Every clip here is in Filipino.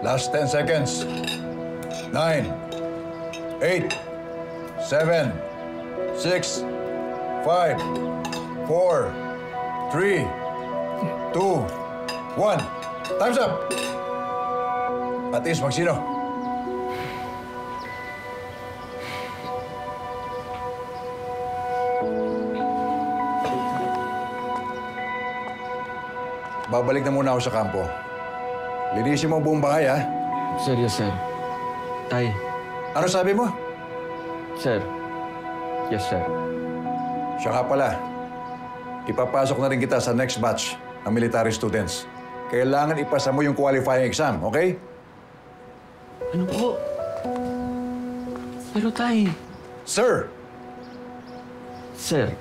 Last 10 seconds. 9, 8, 7, 6, 5, 4, 3, 2, 1. Time's up! At least magsino? Babalik na muna ako sa kampo. Linisin mo ang buong bahay, ha? Sir, yes, sir. Tay. Ano sabi mo? Sir. Yes, sir. Siya nga pala. Ipapasok na rin kita sa next batch ng military students. Kailangan ipasa mo yung qualifying exam, okay? Ano po? Pero, Tay. Sir! Sir.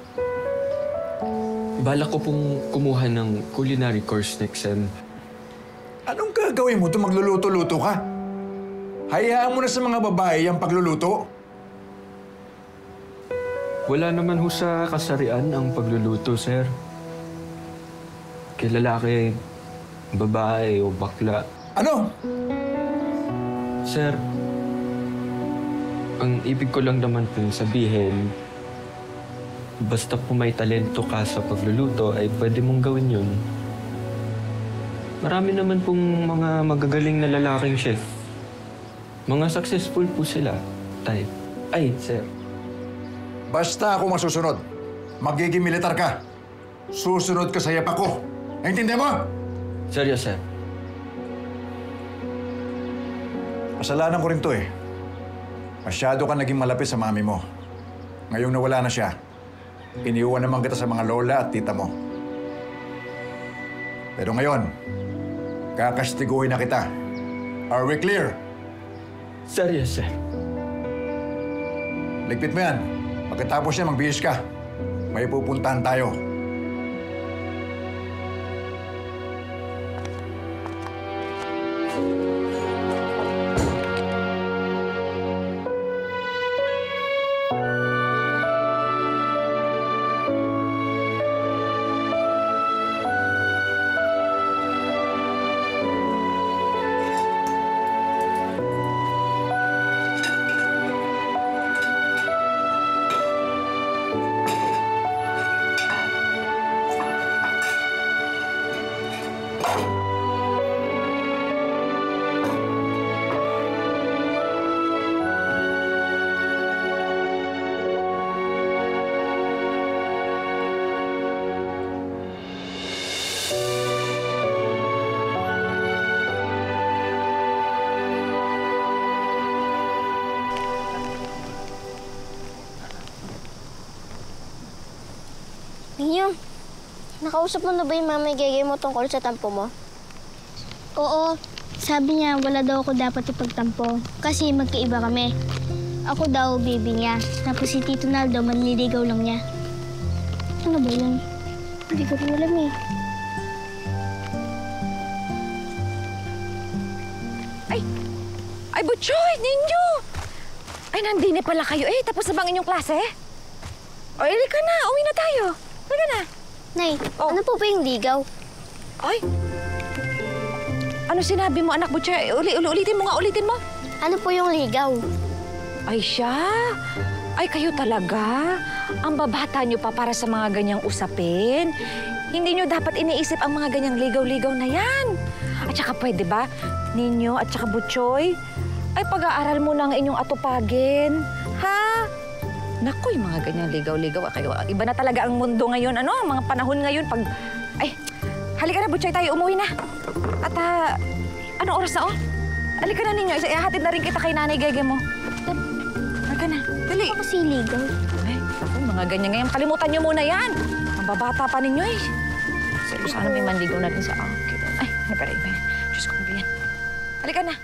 Balak ko pong kumuha ng culinary course next sem. Anong gagawin mo? Magluluto-luto ka? Hayaan mo na sa mga babae ang pagluluto. Wala naman ho sa kasarian ang pagluluto, sir. Kay lalaki, babae o bakla. Ano? Sir, ang ibig ko lang naman pong sabihin, basta po may talento ka sa pagluluto, ay pwede mong gawin yun. Marami naman pong mga magagaling na lalaking chef. Mga successful po sila, Tay. Ay, sir. Basta ako masusunod. Magiging militar ka. Susunod ka sa yapak ko. Naintindihan mo? Seryo, sir. Kasalanan ko rin to eh. Masyado ka naging malapit sa mami mo. Ngayong nawala na siya, iniuwan naman kita sa mga lola at tita mo. Pero ngayon, kakastiguhin na kita. Are we clear? Seryo, sir. Ligpit mo yan. Pagkatapos niya, magbihis ka. May pupuntahan tayo. Ninyo, nakausap mo na ba yung mamay gagay mo tungkol sa tampo mo? Oo. Sabi niya, wala daw ako dapat ipagtampo kasi magkaiba kami. Ako daw, baby niya. Tapos si Tito Naldo, manliligaw lang niya. Ano ba yun? Hindi ko rin alam eh. Ay, Butchoy! Ninyo! Ay, nandini pala kayo eh. Tapos na bang inyong klase? O, ka na. Uwi na tayo. Halika na. Nay, ano po ba yung ligaw? Ay! Ano sinabi mo, anak Butchoy? Ulitin mo nga, ulitin mo. Ano po yung ligaw? Ay, siya? Ay, kayo talaga? Ang babata nyo pa para sa mga ganyang usapin. Hindi nyo dapat iniisip ang mga ganyang ligaw-ligaw na yan. At saka pwede ba, Ninyo at saka Butchoy, ay pag-aaral mo na ang inyong atupagin. Ha? Naku, yung mga ganyang ligaw-ligaw. Kayo, iba na talaga ang mundo ngayon. Ano, ang mga panahon ngayon. Ay, halika na, Butchoy, tayo. Umuwi na. At, anong oras na, oh? Halika na, Ninyo. Ihatid na rin kita kay Nanay Gege mo. Halika na. Dali. Ano kasi ligaw? Ay, naku, mga ganyan ngayon. Kalimutan nyo muna yan. Ang babata pa ninyo, eh. Sana may manligaw natin sa akin. Ay, ano pa rin ba yan? Diyos ko, ano ba yan? Halika na.